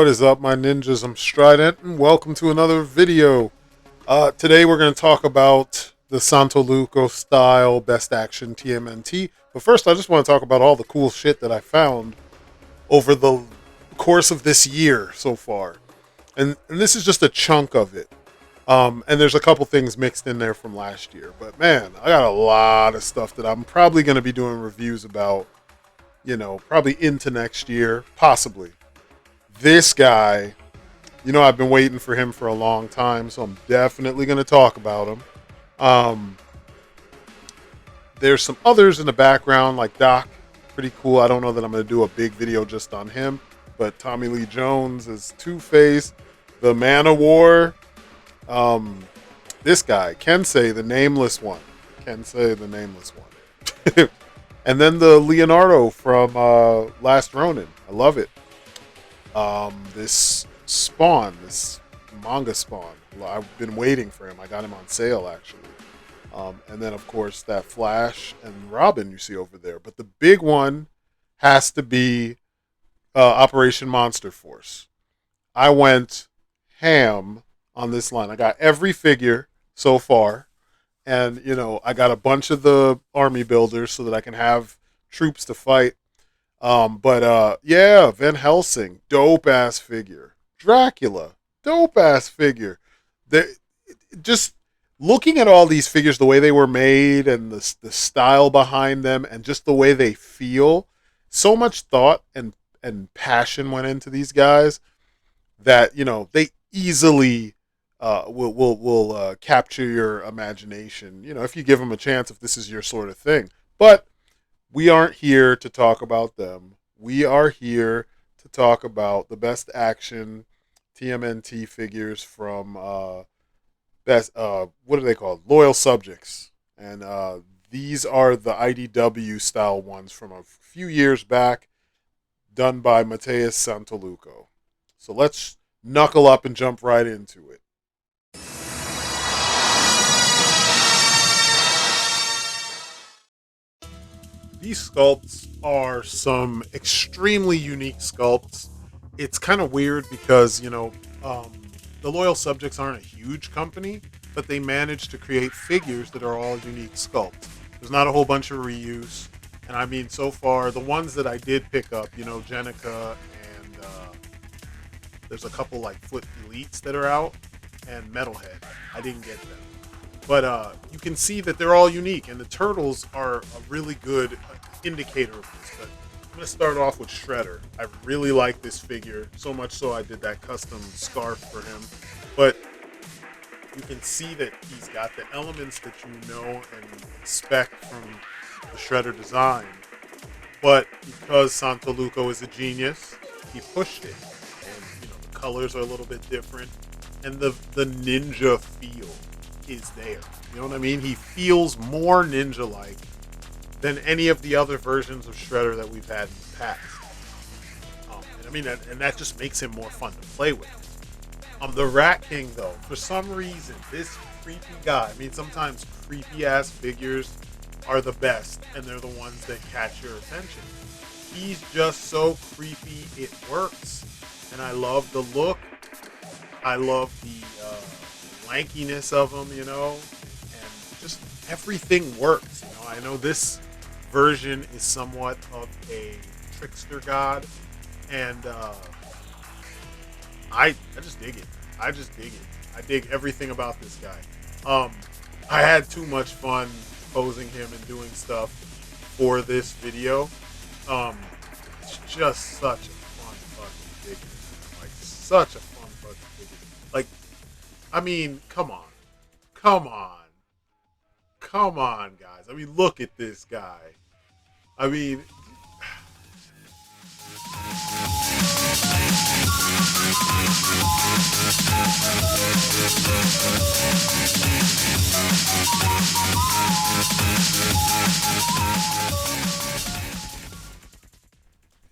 What is up, my ninjas? I'm Strident, and welcome to another video. Today we're going to talk about the Santolouco style Best Action TMNT. But first, I just want to talk about all the cool shit that I found over the course of this year so far. And this is just a chunk of it. And there's a couple things mixed in there from last year. But man, I got a lot of stuff that I'm probably going to be doing reviews about, probably into next year, possibly. This guy, I've been waiting for him for a long time, so I'm definitely going to talk about him. There's some others in the background, like Doc, pretty cool. I don't know that I'm going to do a big video just on him, but Tommy Lee Jones is Two-Face, the Man of War. This guy, Kensei, the Nameless One. And then the Leonardo from Last Ronin. I love it. This Spawn, this manga Spawn. I've been waiting for him. I got him on sale, actually. And then, of course, that Flash and Robin you see over there. But the big one has to be Operation Monster Force. I went ham on this line. I got every figure so far. And, I got a bunch of the army builders so that I can have troops to fight. Van Helsing, dope ass figure. Dracula, dope ass figure. Just looking at all these figures, the way they were made and the style behind them and just the way they feel, so much thought and passion went into these guys that, they easily will capture your imagination, if you give them a chance, if this is your sort of thing. But we aren't here to talk about them. We are here to talk about the Best Action TMNT figures from what are they called? Loyal Subjects. And these are the IDW style ones from a few years back, done by Mateus Santolouco. So let's knuckle up and jump right into it. These sculpts are some extremely unique sculpts. It's kind of weird because, the Loyal Subjects aren't a huge company, but they managed to create figures that are all unique sculpts. There's not a whole bunch of reuse. And I mean, so far, the ones that I did pick up, Jenica and there's a couple like Foot Elites that are out, and Metalhead. I didn't get them. But you can see that they're all unique, and the turtles are a really good indicator of this. But I'm going to start off with Shredder. I really like this figure, so much so I did that custom scarf for him. But you can see that he's got the elements that you know and expect from the Shredder design. But because Santolouco is a genius, he pushed it. And, the colors are a little bit different. And the ninja feel is there. You know what I mean? He feels more ninja-like than any of the other versions of Shredder that we've had in the past. And that just makes him more fun to play with. The Rat King, though, for some reason, this creepy guy, sometimes creepy-ass figures are the best, and they're the ones that catch your attention. He's just so creepy, it works. And I love the look. I love the lankiness of him, and just everything works. I know this version is somewhat of a trickster god, and I just dig it. I dig everything about this guy. I had too much fun posing him and doing stuff for this video. It's just such a fun fucking figure. Like, such a fun fucking figure. Like, come on, guys. Look at this guy.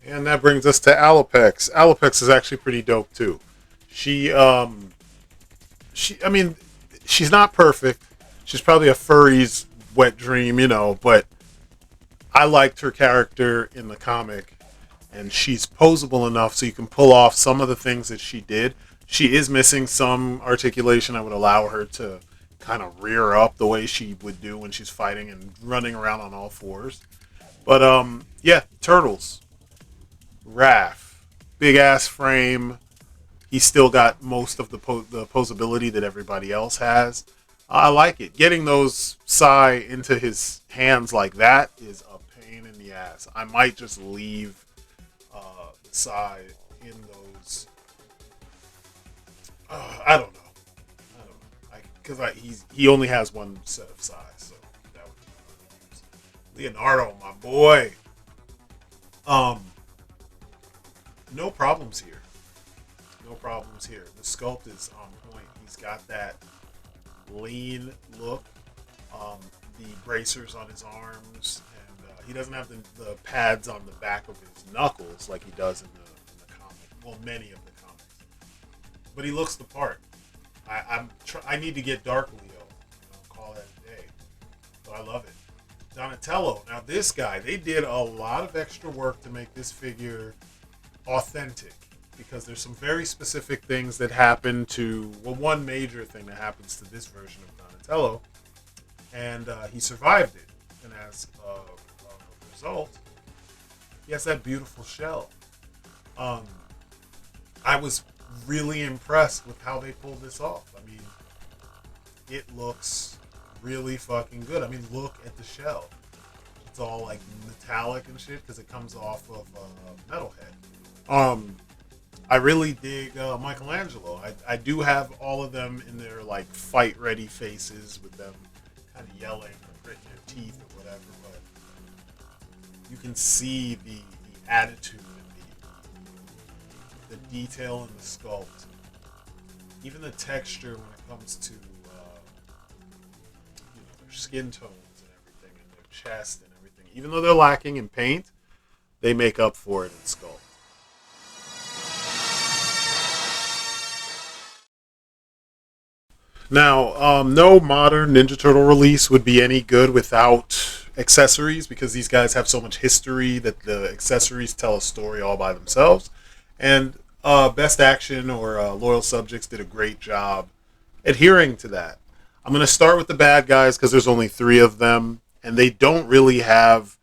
And that brings us to Alopex. Alopex is actually pretty dope too. She's not perfect. She's probably a furry's wet dream, but I liked her character in the comic, and she's posable enough so you can pull off some of the things that she did. She is missing some articulation. I would allow her to kind of rear up the way she would do when she's fighting and running around on all fours. But yeah, Turtles, Raph, big ass frame. He's still got most of the posability that everybody else has. I like it. Getting those Psy into his hands like that is a pain in the ass. I might just leave the Psy in those. I don't know. I don't know. Because he only has one set of Psy, so that would be Leonardo, my boy. Um, no problems here. No problems here. The sculpt is on point. He's got that lean look. Um, the bracers on his arms, and he doesn't have the pads on the back of his knuckles like he does in the comic. Well, many of the comics, but he looks the part. I need to get Dark Leo. Call that a day. So I love it. Donatello. Now this guy, they did a lot of extra work to make this figure authentic, because there's some very specific things that happen to, well, one major thing that happens to this version of Donatello, and he survived it. And as a result, he has that beautiful shell. I was really impressed with how they pulled this off. I mean, it looks really fucking good. I mean, look at the shell. It's all like metallic and shit because it comes off of a metal head. I really dig Michelangelo. I do have all of them in their like fight ready faces with them kind of yelling or gritting their teeth or whatever, but you can see the attitude and the detail in the sculpt, even the texture when it comes to their skin tones and everything, and their chest and everything. Even though they're lacking in paint, they make up for it in sculpt. Now, no modern Ninja Turtle release would be any good without accessories, because these guys have so much history that the accessories tell a story all by themselves. And Best Action or Loyal Subjects did a great job adhering to that. I'm going to start with the bad guys because there's only 3 of them, and they don't really have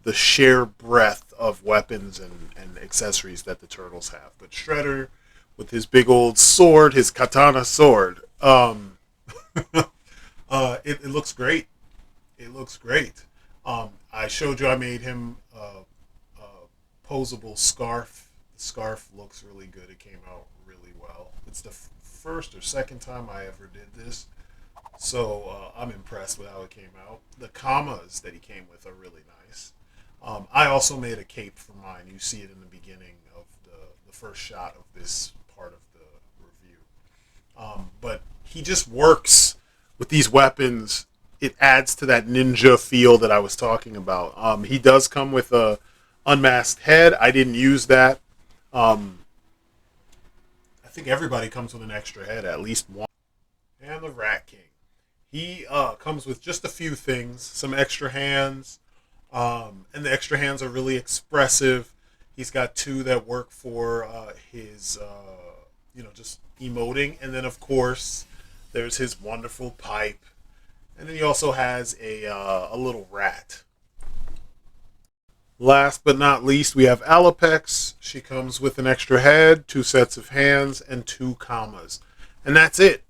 the sheer breadth of weapons and accessories that the Turtles have. But Shredder, with his big old sword, his katana sword, it looks great. It looks great. I showed you I made him a posable scarf. The scarf looks really good. It came out really well. It's the first or second time I ever did this, so I'm impressed with how it came out. The commas that he came with are really nice. I also made a cape for mine. You see it in the beginning of the first shot of this part of the review. But he just works with these weapons. It adds to that ninja feel that I was talking about. He does come with a unmasked head. I didn't use that. I think everybody comes with an extra head, at least one. And the Rat King. He comes with just a few things, some extra hands, and the extra hands are really expressive. He's got 2 that work for his, just emoting, and then of course there's his wonderful pipe, and then he also has a little rat. Last but not least, we have Alopex. She comes with an extra head, 2 sets of hands, and 2 commas, and that's it.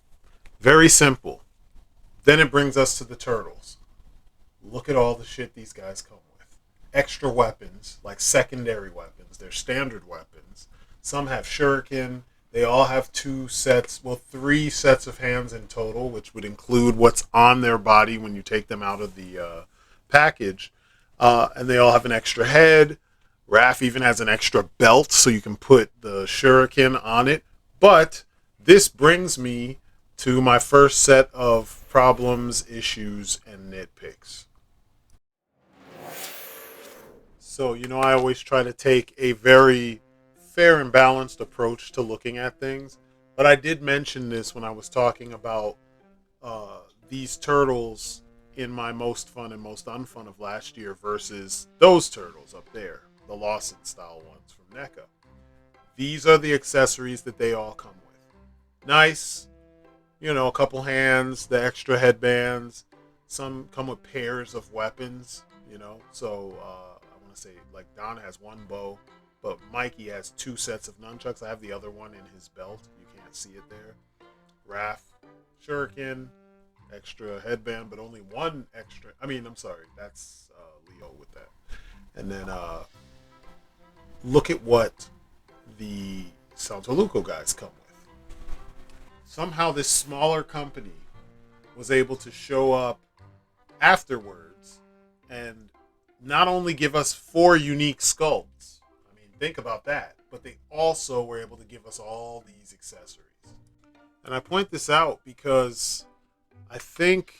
Very simple. Then it brings us to the Turtles. Look at all the shit these guys come with. Extra weapons, like secondary weapons. They're standard weapons. Some have shuriken. They all have 3 sets of hands in total, which would include what's on their body when you take them out of the package. And they all have an extra head. Raph even has an extra belt, so you can put the shuriken on it. But this brings me to my first set of problems, issues, and nitpicks. So, I always try to take a very fair and balanced approach to looking at things. But I did mention this when I was talking about these turtles in my most fun and most unfun of last year versus those turtles up there. the Lawson style ones from NECA. These are the accessories that they all come with. Nice, a couple hands, the extra headbands. Some come with pairs of weapons, So I want to say, like, Don has one bow, but Mikey has 2 sets of nunchucks. I have the other one in his belt. You can't see it there. Raph, shuriken, extra headband, but only one extra. I'm sorry, that's Leo with that. And then look at what the Santolouco guys come with. Somehow this smaller company was able to show up afterwards and not only give us 4 unique sculpts. Think about that. But they also were able to give us all these accessories. And I point this out because I think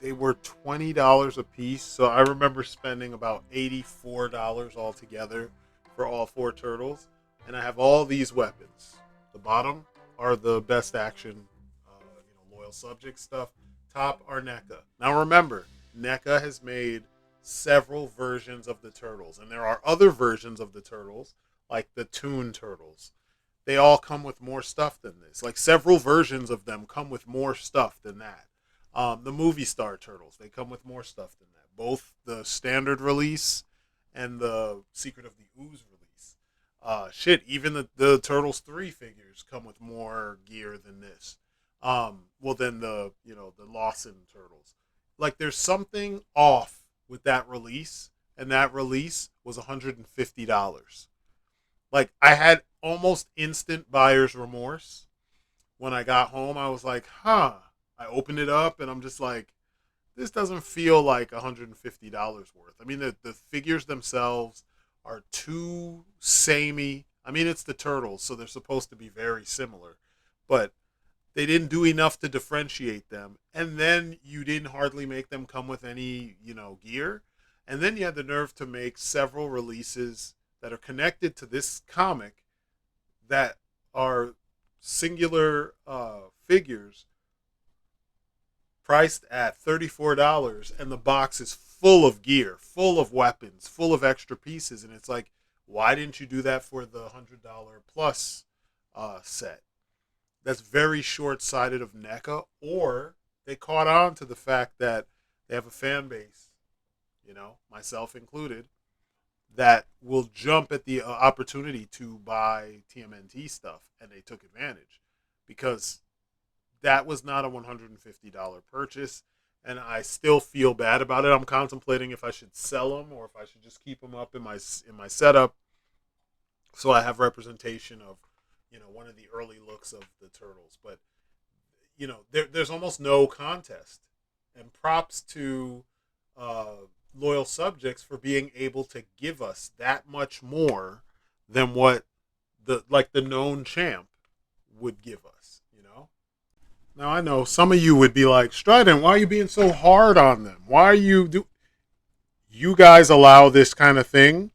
they were $20 a piece. So I remember spending about $84 altogether for all 4 turtles. And I have all these weapons. The bottom are the best action, loyal subject stuff. Top are NECA. Now remember, NECA has made several versions of the turtles. And there are other versions of the turtles, like the Toon Turtles. They all come with more stuff than this. Like, several versions of them come with more stuff than that. The Movie Star Turtles, they come with more stuff than that. Both the standard release and the Secret of the Ooze release. Even the Turtles 3 figures come with more gear than this. Than the Lawson Turtles. Like, there's something off with that release, and that release was $150. Like, I had almost instant buyer's remorse when I got home. I was like, I opened it up, and I'm just like, this doesn't feel like $150 worth. The figures themselves are too samey. It's the Turtles, so they're supposed to be very similar. But they didn't do enough to differentiate them. And then you didn't hardly make them come with any, gear. And then you had the nerve to make several releases that are connected to this comic that are singular figures priced at $34, and the box is full of gear, full of weapons, full of extra pieces. And it's like, why didn't you do that for the $100 plus set? That's very short-sighted of NECA, or they caught on to the fact that they have a fan base, myself included, that will jump at the opportunity to buy TMNT stuff, and they took advantage, because that was not a $150 purchase, and I still feel bad about it. I'm contemplating if I should sell them or if I should just keep them up in my setup, so I have representation of one of the early looks of the Turtles. But there's almost no contest, and props to Loyal Subjects for being able to give us that much more than what the known champ would give us. Now I know some of you would be like, Strident, why are you being so hard on them? Why are you guys allow this kind of thing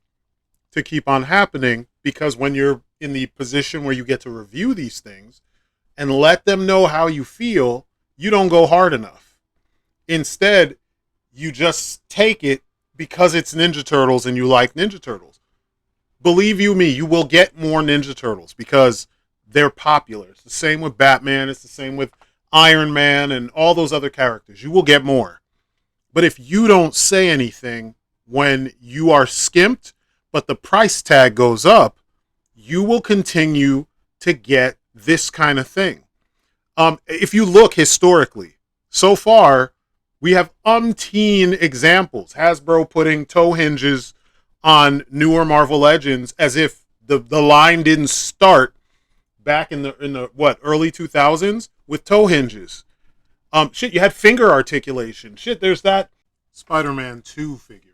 to keep on happening, because when you're in the position where you get to review these things and let them know how you feel, you don't go hard enough. Instead, you just take it because it's Ninja Turtles and you like Ninja Turtles. Believe you me, you will get more Ninja Turtles because they're popular. It's the same with Batman. It's the same with Iron Man and all those other characters. You will get more. But if you don't say anything when you are skimped, but the price tag goes up, you will continue to get this kind of thing. If you look historically, so far, we have umpteen examples. Hasbro putting toe hinges on newer Marvel Legends as if the line didn't start back in the early 2000s with toe hinges. You had finger articulation. There's that Spider-Man 2 figure.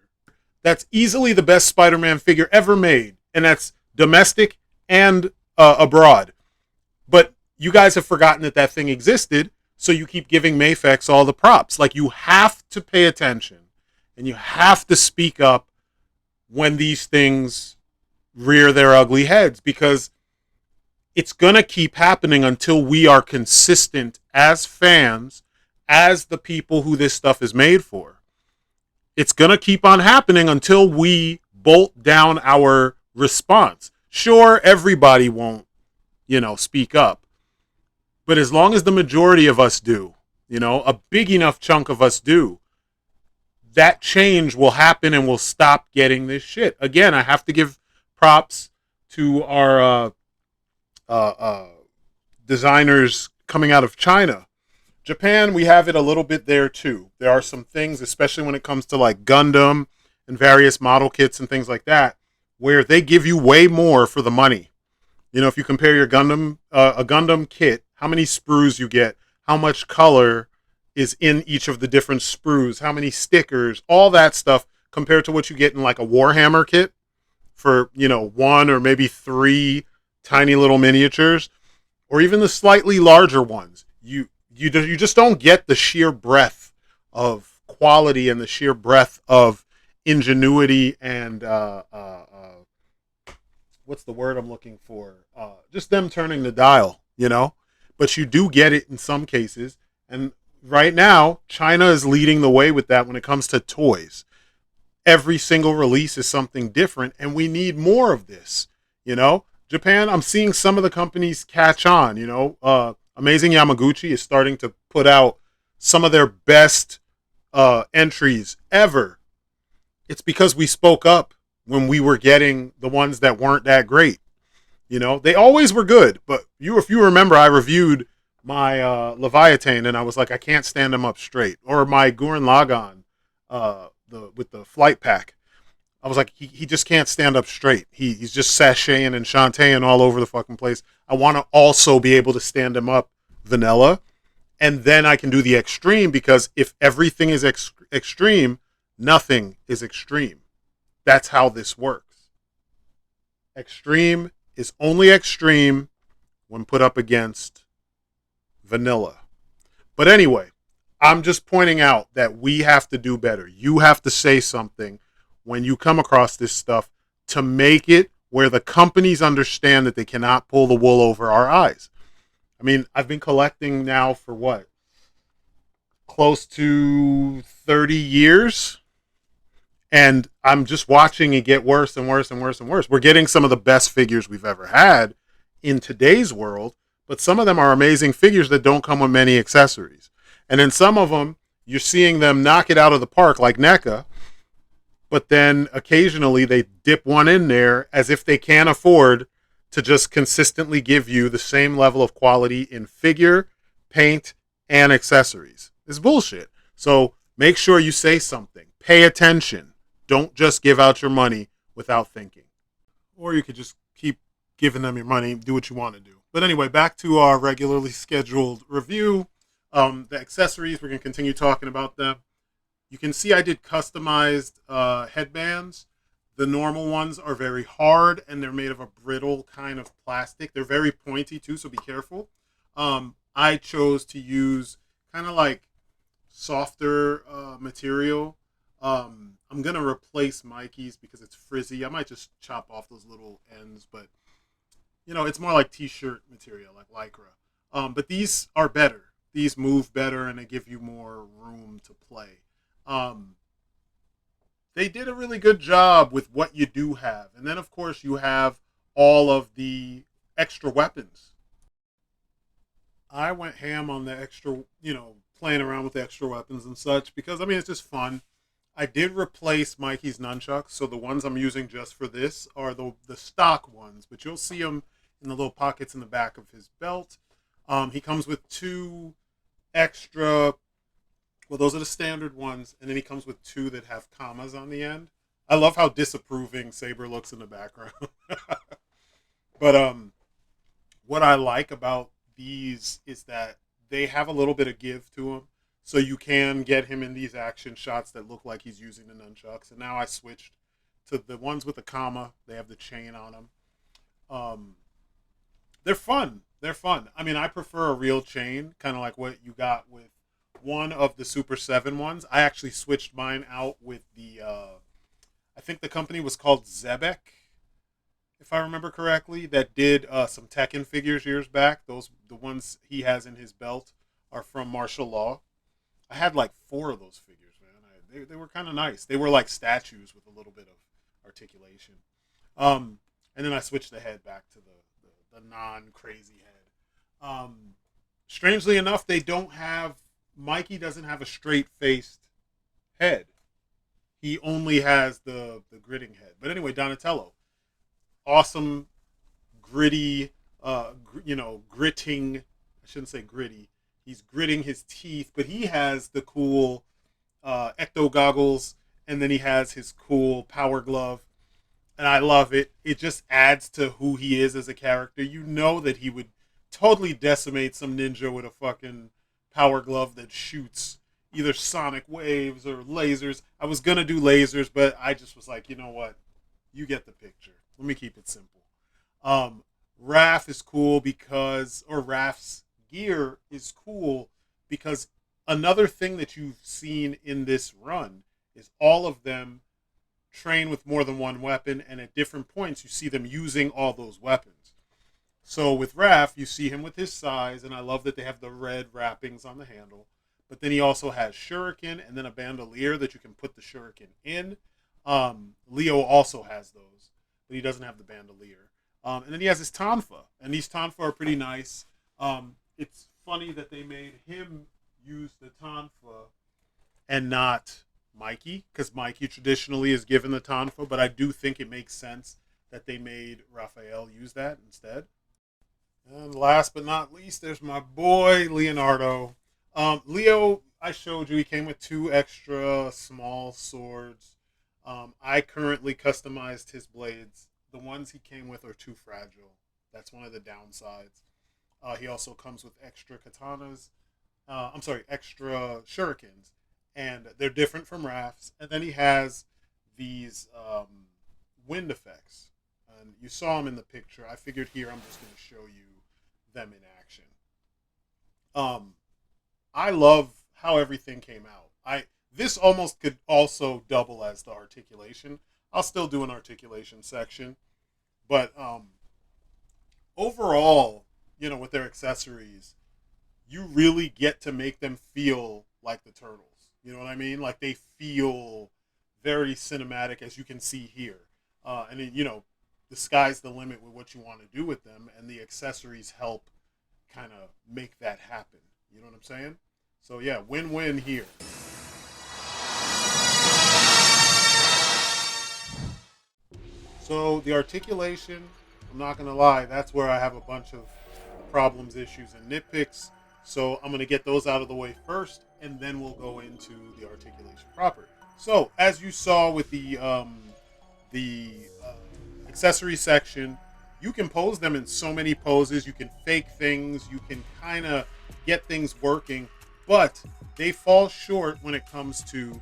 That's easily the best Spider-Man figure ever made, and that's domestic and abroad. But you guys have forgotten that thing existed, so you keep giving Mafex all the props. Like, you have to pay attention, and you have to speak up when these things rear their ugly heads, because it's going to keep happening until we are consistent as fans, as the people who this stuff is made for. It's going to keep on happening until we bolt down our response. Sure, everybody won't, speak up, but as long as the majority of us do, a big enough chunk of us do, that change will happen and we'll stop getting this shit. Again, I have to give props to our uh, uh, designers coming out of China. Japan, we have it a little bit there too. There are some things, especially when it comes to like Gundam and various model kits and things like that, where they give you way more for the money. If you compare your Gundam, a Gundam kit, how many sprues you get, how much color is in each of the different sprues, how many stickers, all that stuff compared to what you get in like a Warhammer kit for, one or maybe three tiny little miniatures, or even the slightly larger ones. You just don't get the sheer breadth of quality and the sheer breadth of ingenuity and what's the word I'm looking for? Just them turning the dial, But you do get it in some cases. And right now, China is leading the way with that when it comes to toys. Every single release is something different, and we need more of this, Japan, I'm seeing some of the companies catch on, Amazing Yamaguchi is starting to put out some of their best entries ever. It's because we spoke up when we were getting the ones that weren't that great. They always were good, but if you remember, I reviewed my Leviathan and I was like, I can't stand him up straight. Or my Gurren Lagann, with the flight pack. I was like, he just can't stand up straight. He's just sashaying and shantaing all over the fucking place. I want to also be able to stand him up vanilla, and then I can do the extreme, because if everything is extreme, nothing is extreme. That's how this works. Extreme is only extreme when put up against vanilla. But anyway, I'm just pointing out that we have to do better. You have to say something when you come across this stuff to make it where the companies understand that they cannot pull the wool over our eyes. I mean, I've been collecting now for what? Close to 30 years. And I'm just watching it get worse and worse and worse and worse. We're getting some of the best figures we've ever had in today's world, but some of them are amazing figures that don't come with many accessories. And then some of them, you're seeing them knock it out of the park like NECA, but then occasionally they dip one in there as if they can't afford to just consistently give you the same level of quality in figure, paint, and accessories. It's bullshit. So make sure you say something. Pay attention. Don't just give out your money without thinking. Or you could just keep giving them your money, do what you want to do. But anyway, back to our regularly scheduled review. The accessories, we're going to continue talking about them. You can see I did customized headbands. The normal ones are very hard, and they're made of a brittle kind of plastic. They're very pointy, too, so be careful. I chose to use kind of like softer material. I'm going to replace Mikey's because it's frizzy. I might just chop off those little ends, but, it's more like t-shirt material, like Lycra. But these are better. These move better, and they give you more room to play. They did a really good job with what you do have. And then, of course, you have all of the extra weapons. I went ham on the extra, playing around with the extra weapons and such because, it's just fun. I did replace Mikey's nunchucks, so the ones I'm using just for this are the stock ones, but you'll see them in the little pockets in the back of his belt. He comes with two extra... Well, those are the standard ones, and then he comes with two that have commas on the end. I love how disapproving Saber looks in the background. But what I like about these is that they have a little bit of give to them, so you can get him in these action shots that look like he's using the nunchucks. And now I switched to the ones with the comma. They have the chain on them. They're fun. They're fun. I prefer a real chain, kind of like what you got with one of the Super 7 ones. I actually switched mine out with the, I think the company was called Zebek, if I remember correctly, that did some Tekken figures years back. The ones he has in his belt are from Martial Law. I had like 4 of those figures, man. They were kind of nice. They were like statues with a little bit of articulation. And then I switched the head back to the non-crazy head. Strangely enough, Mikey doesn't have a straight-faced head. He only has the gritting head. But anyway, Donatello, awesome, gritty, gritting. I shouldn't say gritty. He's gritting his teeth, but he has the cool ecto goggles, and then he has his cool power glove, and I love it. It just adds to who he is as a character. You know that he would totally decimate some ninja with a fucking power glove that shoots either sonic waves or lasers. I was gonna do lasers, but I just was like, you know what? You get the picture. Let me keep it simple. Raph is cool Raph's gear is cool because another thing that you've seen in this run is all of them train with more than one weapon, and at different points you see them using all those weapons. So with Raph, you see him with his size, and I love that they have the red wrappings on the handle. But then he also has shuriken and then a bandolier that you can put the shuriken in. Leo also has those, but he doesn't have the bandolier. And then he has his tonfa, and these tonfa are pretty nice. It's funny that they made him use the tonfa and not Mikey, because Mikey traditionally is given the tonfa, but I do think it makes sense that they made Raphael use that instead. And last but not least, there's my boy Leonardo. Leo, I showed you, he came with 2 extra small swords. I currently customized his blades. The ones he came with are too fragile. That's one of the downsides. He also comes with extra katanas. Extra shurikens. And they're different from Raph's. And then he has these wind effects. And you saw them in the picture. I figured here I'm just going to show you them in action. I love how everything came out. This almost could also double as the articulation. I'll still do an articulation section. But overall, with their accessories, you really get to make them feel like the Turtles. You know what I mean? Like they feel very cinematic, as you can see here. And the sky's the limit with what you want to do with them, and the accessories help kind of make that happen. You know what I'm saying? So yeah, win-win here. So the articulation, I'm not going to lie, that's where I have a bunch of problems, issues, and nitpicks. So I'm going to get those out of the way first, and then we'll go into the articulation proper. So as you saw with the accessory section, you can pose them in so many poses. You can fake things. You can kind of get things working, but they fall short when it comes to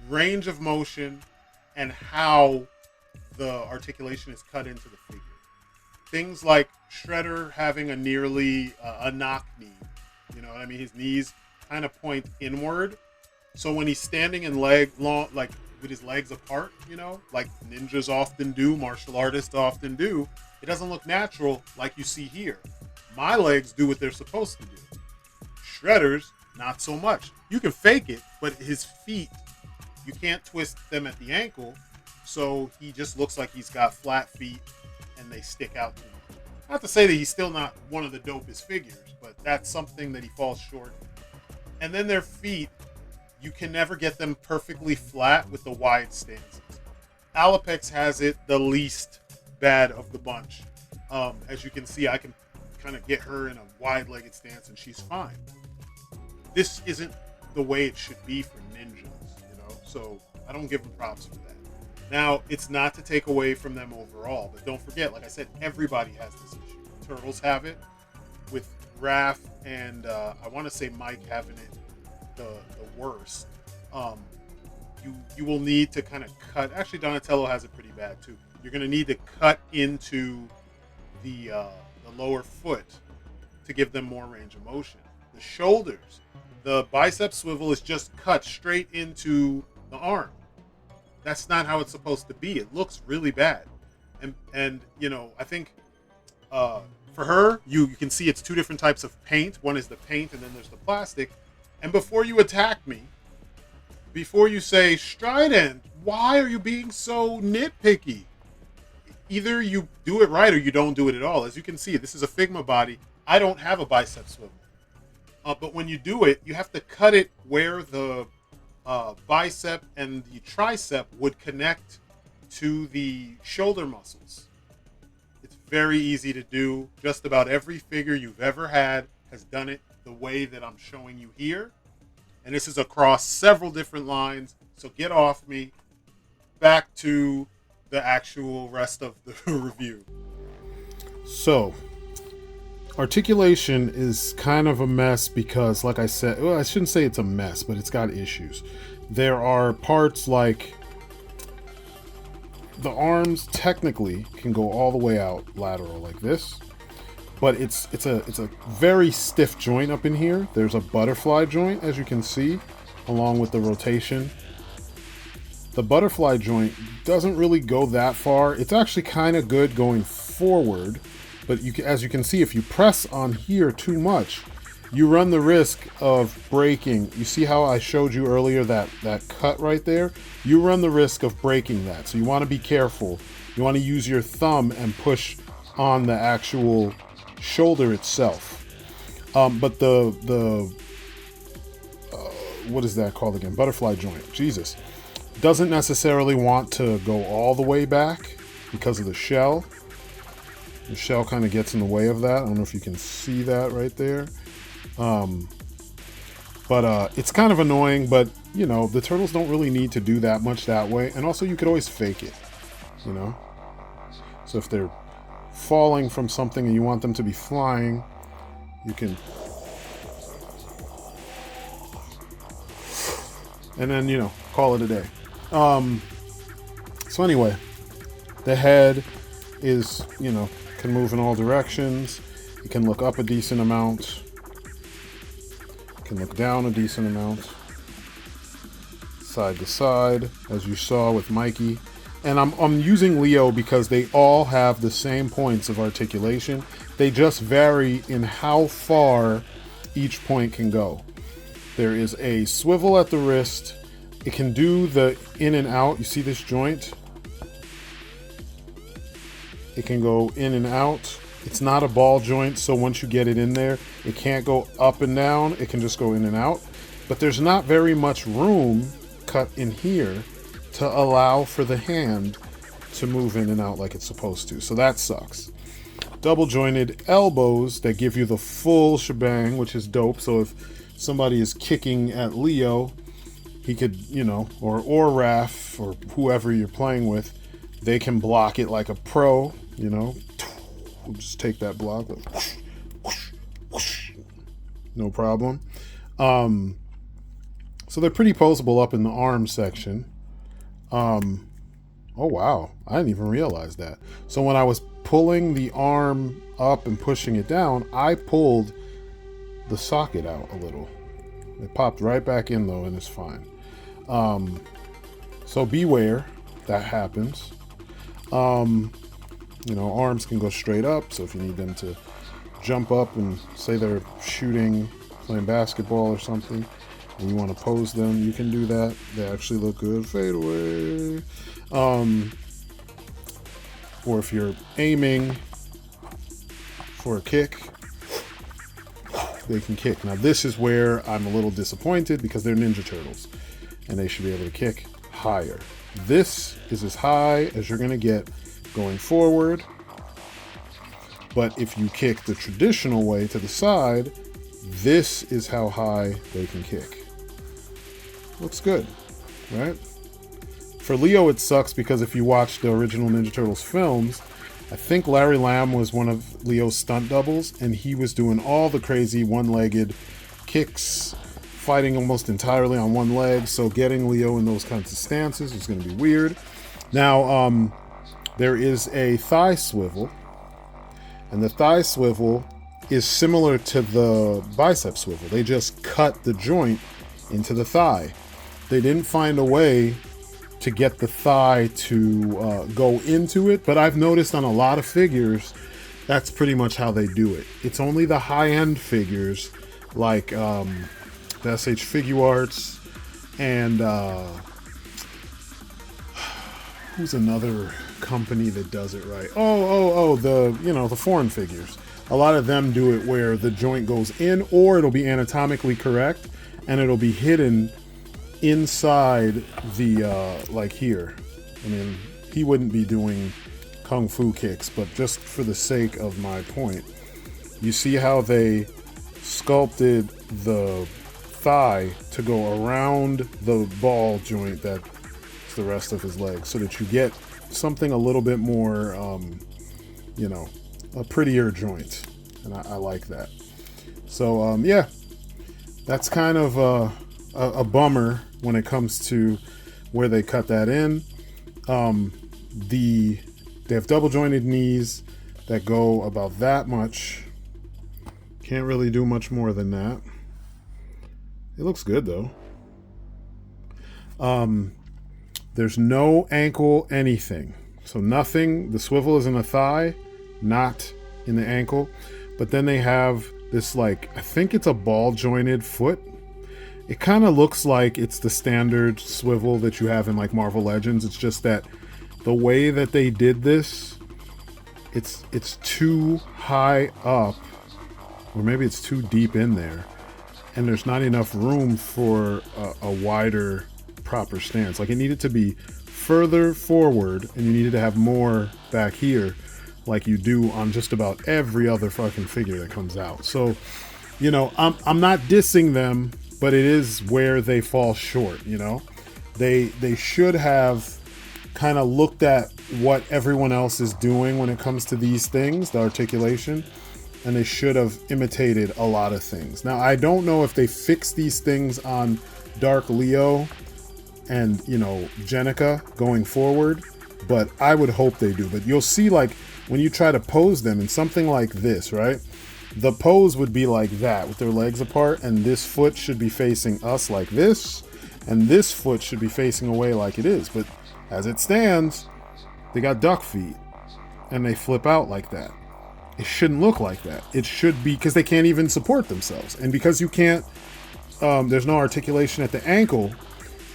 range of motion and how the articulation is cut into the figure. Things like Shredder having a nearly a knock knee. You know what I mean? His knees kind of point inward. So when he's standing in like with his legs apart, like ninjas often do, martial artists often do, it doesn't look natural like you see here. My legs do what they're supposed to do. Shredder's, not so much. You can fake it, but his feet, you can't twist them at the ankle, so he just looks like he's got flat feet and they stick out to him. Not to say that he's still not one of the dopest figures, but that's something that he falls short. And then their feet, you can never get them perfectly flat with the wide stances. Alopex has it the least bad of the bunch. As you can see, I can kind of get her in a wide-legged stance and she's fine. This isn't the way it should be for ninjas, so I don't give them props for that. Now, it's not to take away from them overall, but don't forget, like I said, everybody has this issue. The Turtles have it, with Raph and I want to say Mike having it the worst. You will need to kind of cut. Actually, Donatello has it pretty bad too. You're going to need to cut into the lower foot to give them more range of motion. The shoulders, the bicep swivel is just cut straight into the arm. That's not how it's supposed to be. It looks really bad. And I think for her, you can see it's 2 different types of paint. One is the paint, and then there's the plastic. And before you attack me, before you say Strident, why are you being so nitpicky? Either you do it right or you don't do it at all. As you can see, this is a Figma body. I don't have a bicep swivel. But when you do it, you have to cut it where the bicep and the tricep would connect to the shoulder muscles. It's very easy to do. Just about every figure you've ever had has done it the way that I'm showing you here. And this is across several different lines. So get off me. Back to the actual rest of the review. So, articulation is kind of a mess because, like I said, well, I shouldn't say it's a mess, but it's got issues. There are parts like the arms technically can go all the way out lateral like this, but it's a very stiff joint up in here. There's a butterfly joint, as you can see, along with the rotation. The butterfly joint doesn't really go that far. It's actually kind of good going forward, but as you can see, if you press on here too much, you run the risk of breaking. You see how I showed you earlier that cut right there? You run the risk of breaking that. So you want to be careful. You want to use your thumb and push on the actual shoulder itself. But the what is that called again? Butterfly joint. Jesus. Doesn't necessarily want to go all the way back because of the shell. The shell kind of gets in the way of that. I don't know if you can see that right there. But it's kind of annoying, but you know, the turtles don't really need to do that much that way. And also you could always fake it, you know? So if they're falling from something and you want them to be flying, you can. And then, you know, call it a day. So anyway, the head is, you know, can move in all directions. It can look up a decent amount. It can look down a decent amount. Side to side, as you saw with Mikey. And I'm using Leo because they all have the same points of articulation. They just vary in how far each point can go. There is a swivel at the wrist. It can do the in and out. You see this joint? It can go in and out. It's not a ball joint, so once you get it in there, it can't go up and down. It can just go in and out. But there's not very much room cut in here to allow for the hand to move in and out like it's supposed to. So that sucks. Double jointed elbows that give you the full shebang, which is dope. So if somebody is kicking at Leo, he could, you know, or Raph or whoever you're playing with, they can block it like a pro, you know. We'll just take that block, like whoosh, whoosh, whoosh. No problem. So they're pretty posable up in the arm section. Oh wow, I didn't even realize that. So when I was pulling the arm up and pushing it down, I pulled the socket out a little. It popped right back in though, and it's fine. So beware, that happens. You know, arms can go straight up, so if you need them to jump up and say they're playing basketball or something, and you want to pose them, you can do that. They actually look good. Fade away. Or if you're aiming for a kick, they can kick. Now this is where I'm a little disappointed because they're Ninja Turtles and they should be able to kick higher. This is as high as you're going to get going forward. But if you kick the traditional way to the side, this is how high they can kick. Looks good, right? For Leo, it sucks because if you watch the original Ninja Turtles films, I think Larry Lamb was one of Leo's stunt doubles, and he was doing all the crazy one-legged kicks, fighting almost entirely on one leg, so getting Leo in those kinds of stances is going to be weird. Now, there is a thigh swivel, and the thigh swivel is similar to the bicep swivel. They just cut the joint into the thigh. They didn't find a way to get the thigh to go into it, but I've noticed on a lot of figures, that's pretty much how they do it. It's only the high-end figures, like the SH Figuarts And who's another company that does it right? The foreign figures. A lot of them do it where the joint goes in, or it'll be anatomically correct, and it'll be hidden inside the like here. I mean, he wouldn't be doing kung fu kicks, but just for the sake of my point, you see how they sculpted the thigh to go around the ball joint that's the rest of his leg, so that you get something a little bit more, a prettier joint, and I like that. So yeah, that's kind of a bummer when it comes to where they cut that in. They have double jointed knees that go about that much. Can't really do much more than that. It looks good though. There's no ankle anything. So nothing. The swivel is in the thigh, not in the ankle. But then they have this, like, I think it's a ball jointed foot. It kind of looks like it's the standard swivel that you have in like Marvel Legends. It's just that the way that they did this, it's too high up, or maybe it's too deep in there, and there's not enough room for a wider proper stance. Like, it needed to be further forward, and you needed to have more back here, like you do on just about every other fucking figure that comes out. So, I'm not dissing them, but it is where they fall short. They should have kind of looked at what everyone else is doing when it comes to these things, the articulation, and they should have imitated a lot of things. Now, I don't know if they fix these things on Dark Leo and, Jenica going forward, but I would hope they do. But you'll see, like, when you try to pose them in something like this, right? The pose would be like that with their legs apart, and this foot should be facing us like this, and this foot should be facing away like it is. But as it stands, they got duck feet, and they flip out like that. It shouldn't look like that. It should be, because they can't even support themselves. And because you can't, there's no articulation at the ankle,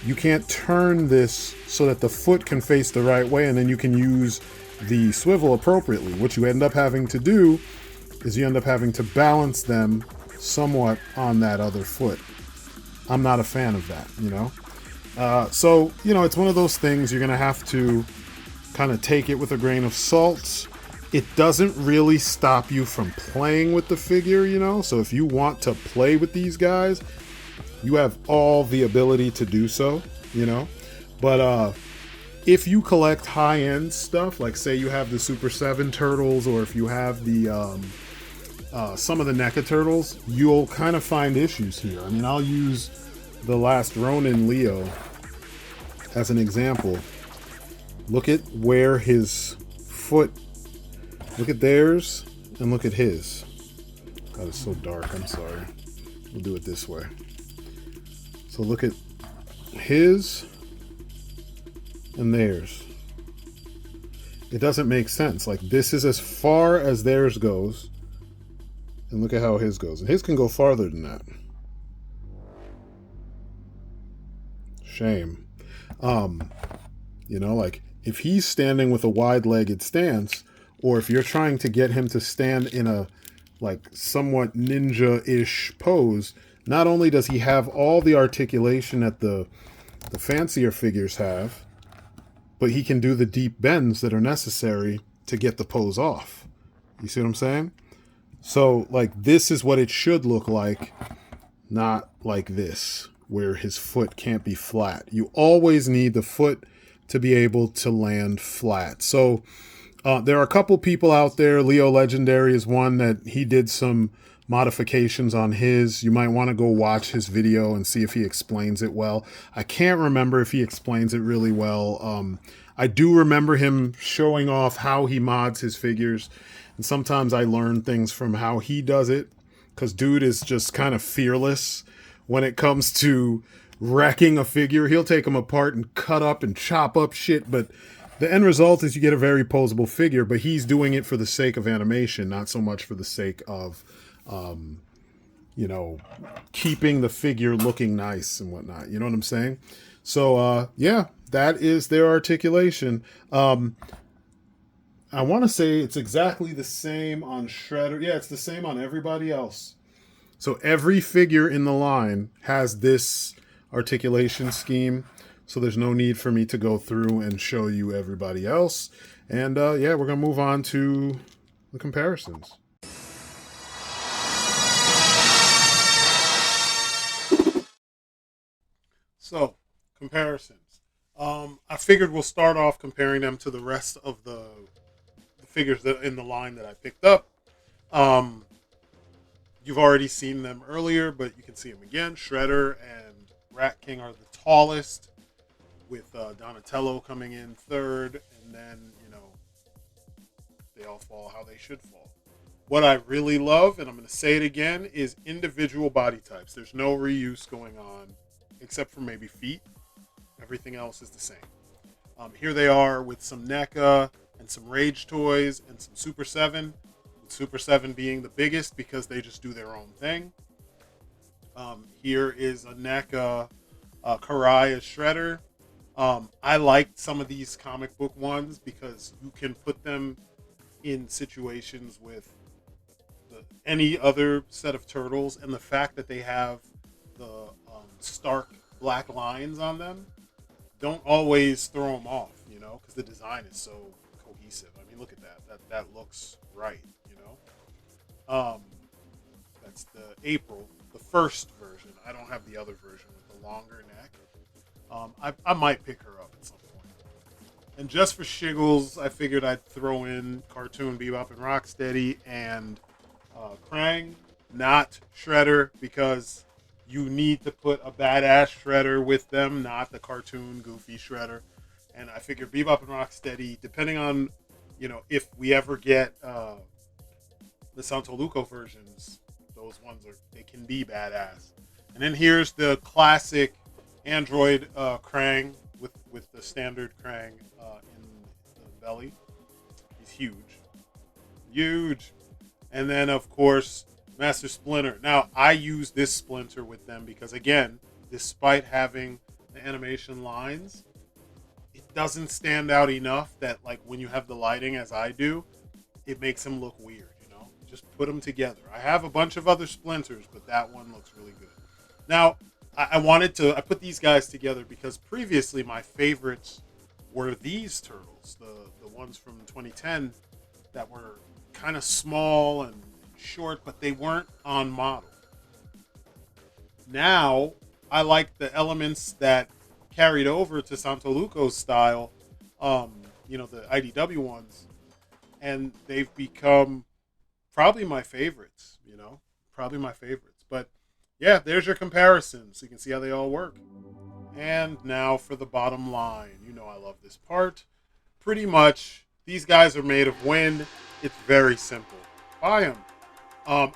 you can't turn this so that the foot can face the right way, and then you can use the swivel appropriately. What you end up having to do is you end up having to balance them somewhat on that other foot. I'm not a fan of that, So, it's one of those things you're going to have to kind of take it with a grain of salt. It doesn't really stop you from playing with the figure, So if you want to play with these guys, you have all the ability to do so, But if you collect high-end stuff, like say you have the Super 7 turtles, or if you have the some of the NECA turtles, you'll kind of find issues here. I mean, I'll use the last Ronin Leo as an example. Look at where his foot, look at theirs, and look at his. God, it's so dark, I'm sorry. We'll do it this way. So look at his and theirs. It doesn't make sense. Like, this is as far as theirs goes, and look at how his goes. And his can go farther than that. Shame. Like, if he's standing with a wide-legged stance, or if you're trying to get him to stand in a, like, somewhat ninja-ish pose, not only does he have all the articulation that the fancier figures have, but he can do the deep bends that are necessary to get the pose off. You see what I'm saying? So, like, this is what it should look like, not like this, where his foot can't be flat. You always need the foot to be able to land flat. So, there are a couple people out there. Leo Legendary is one that he did some modifications on his. You might want to go watch his video and see if he explains it well. I can't remember if he explains it really well. I do remember him showing off how he mods his figures, and sometimes I learn things from how he does it, because dude is just kind of fearless when it comes to wrecking a figure. He'll take them apart and cut up and chop up shit, but the end result is you get a very poseable figure, but he's doing it for the sake of animation, not so much for the sake of you know, keeping the figure looking nice and whatnot. You know what I'm saying? So yeah, that is their articulation. I want to say it's exactly the same on Shredder. Yeah, it's the same on everybody else. So every figure in the line has this articulation scheme. So there's no need for me to go through and show you everybody else. And yeah, we're going to move on to the comparisons. So, comparisons. I figured we'll start off comparing them to the rest of the figures that in the line that I picked up. Um, you've already seen them earlier, but you can see them again. Shredder and Rat King are the tallest, with Donatello coming in third, and then, they all fall how they should fall. What I really love, and I'm going to say it again, is individual body types. There's no reuse going on, except for maybe feet. Everything else is the same. Here they are with some NECA and some Rage toys and some Super 7. With Super 7 being the biggest because they just do their own thing. Here is a NECA Karai as Shredder. I liked some of these comic book ones because you can put them in situations with any other set of turtles, and the fact that they have the stark black lines on them don't always throw them off, because the design is so cohesive. I mean, look at that looks right, that's the April, the first version. I don't have the other version with the longer neck. I might pick her up at some point. And just for shiggles, I figured I'd throw in cartoon Bebop and Rocksteady and Krang, not Shredder, because you need to put a badass Shredder with them, not the cartoon goofy Shredder. And I figured Bebop and Rocksteady, depending on, if we ever get the Santolouco versions, those ones they can be badass. And then here's the classic Android Krang with the standard Krang in the belly. He's huge. And then, of course, Master Splinter. Now, I use this Splinter with them because, again, despite having the animation lines, it doesn't stand out enough that, like, when you have the lighting, as I do, it makes him look weird, Just put them together. I have a bunch of other Splinters, but that one looks really good. Now, I put these guys together because previously my favorites were these turtles, the ones from 2010 that were kind of small and short, but they weren't on model. Now, I like the elements that carried over to Santolouco's style, the IDW ones, and they've become probably my favorites, But yeah, there's your comparison, so you can see how they all work. And now for the bottom line. I love this part. Pretty much, these guys are made of wind. It's very simple. Buy them.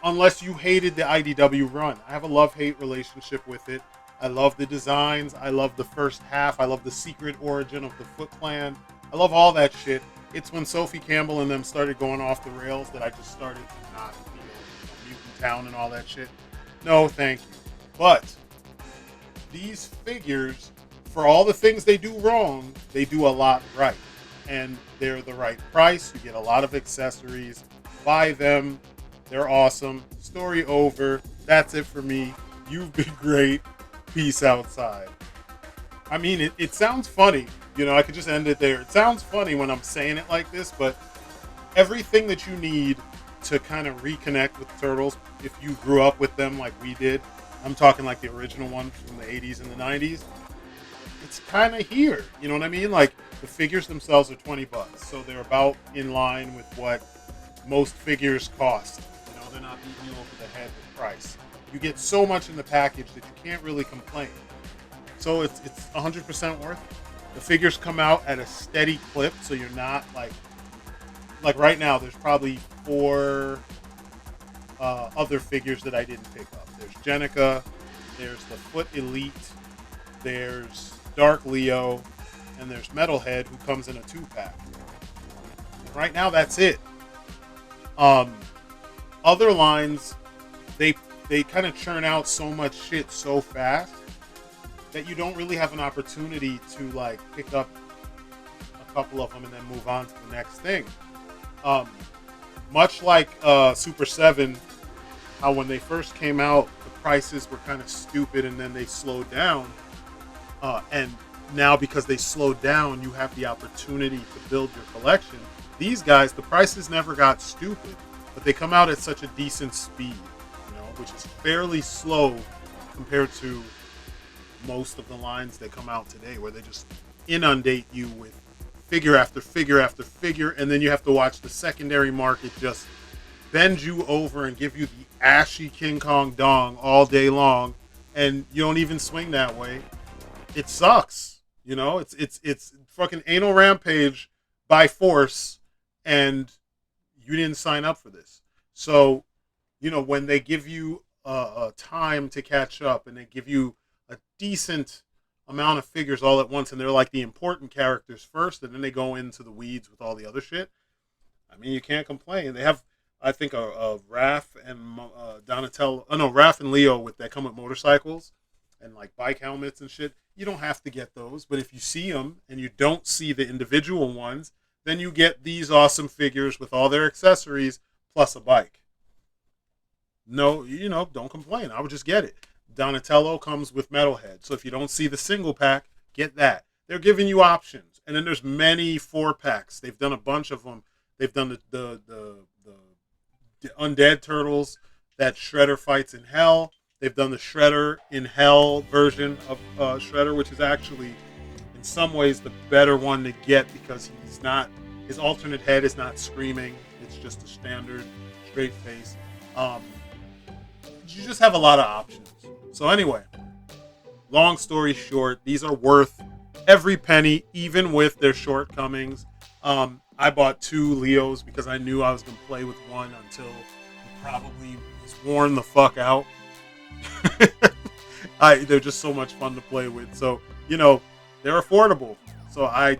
Unless you hated the IDW run. I have a love-hate relationship with it. I love the designs. I love the first half. I love the secret origin of the Foot Clan. I love all that shit. It's when Sophie Campbell and them started going off the rails that I just started to not feel Mutant Town and all that shit. No, thank you. But these figures, for all the things they do wrong, they do a lot right. And they're the right price. You get a lot of accessories. Buy them. They're awesome. Story over. That's it for me. You've been great. Peace outside. I mean, it sounds funny. I could just end it there. It sounds funny when I'm saying it like this, but everything that you need to kind of reconnect with the Turtles, if you grew up with them like we did, I'm talking like the original one from the 80s and the 90s, it's kind of here. You know what I mean? Like, the figures themselves are $20, so they're about in line with what most figures cost. They're not beating you over the head with price. You get so much in the package that you can't really complain. So it's 100% worth it. The figures come out at a steady clip, so you're not like right now. There's probably 4 other figures that I didn't pick up. There's Jenica, there's the Foot Elite, there's Dark Leo, and there's Metalhead, who comes in a 2-pack. And right now, that's it. Other lines, they they kind of churn out so much shit so fast that you don't really have an opportunity to like pick up a couple of them and then move on to the next thing. Um, Much like Super 7, how when they first came out, the prices were kind of stupid and then they slowed down. And now because they slowed down, you have the opportunity to build your collection. These guys, the prices never got stupid, but they come out at such a decent speed, which is fairly slow compared to most of the lines that come out today, where they just inundate you with figure after figure after figure, and then you have to watch the secondary market just bend you over and give you the ashy King Kong dong all day long, and you don't even swing that way. It sucks, It's fucking anal rampage by force, and you didn't sign up for this. So, when they give you a time to catch up and they give you a decent amount of figures all at once, and they're like the important characters first, and then they go into the weeds with all the other shit. I mean, you can't complain. They have, I think, a Raph and Donatello. Oh no, Raph and Leo that come with motorcycles and like bike helmets and shit. You don't have to get those, but if you see them and you don't see the individual ones, then you get these awesome figures with all their accessories plus a bike. No, don't complain. I would just get it. Donatello comes with Metalhead. So if you don't see the single pack, get that. They're giving you options. And then there's many 4-packs. They've done a bunch of them. They've done the Undead Turtles that Shredder fights in Hell. They've done the Shredder in Hell version of Shredder, which is actually in some ways the better one to get because his alternate head is not screaming. It's just a standard straight face. You just have a lot of options. So anyway, long story short, these are worth every penny, even with their shortcomings. I bought 2 Leos because I knew I was going to play with one until he probably was worn the fuck out. They're just so much fun to play with. So, they're affordable. So I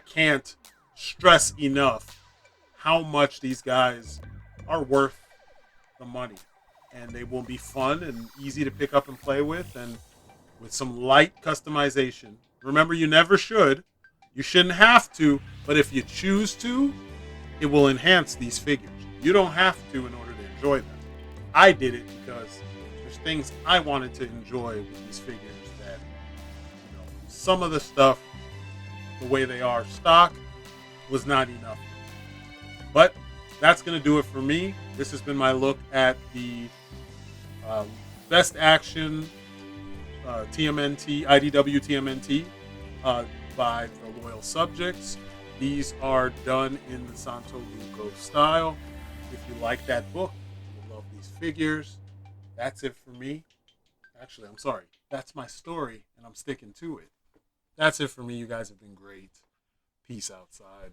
can't stress enough how much these guys are worth the money. And they will be fun and easy to pick up and play with, and with some light customization. Remember, you never should. You shouldn't have to, but if you choose to, it will enhance these figures. You don't have to in order to enjoy them. I did it because there's things I wanted to enjoy with these figures that, some of the stuff, the way they are stock, was not enough. But that's going to do it for me. This has been my look at the Best Action TMNT, IDW TMNT by the Loyal Subjects. These are done in the Santolouco style. If you like that book, you love these figures, that's it for me. Actually, I'm sorry. That's my story, and I'm sticking to it. That's it for me. You guys have been great. Peace outside.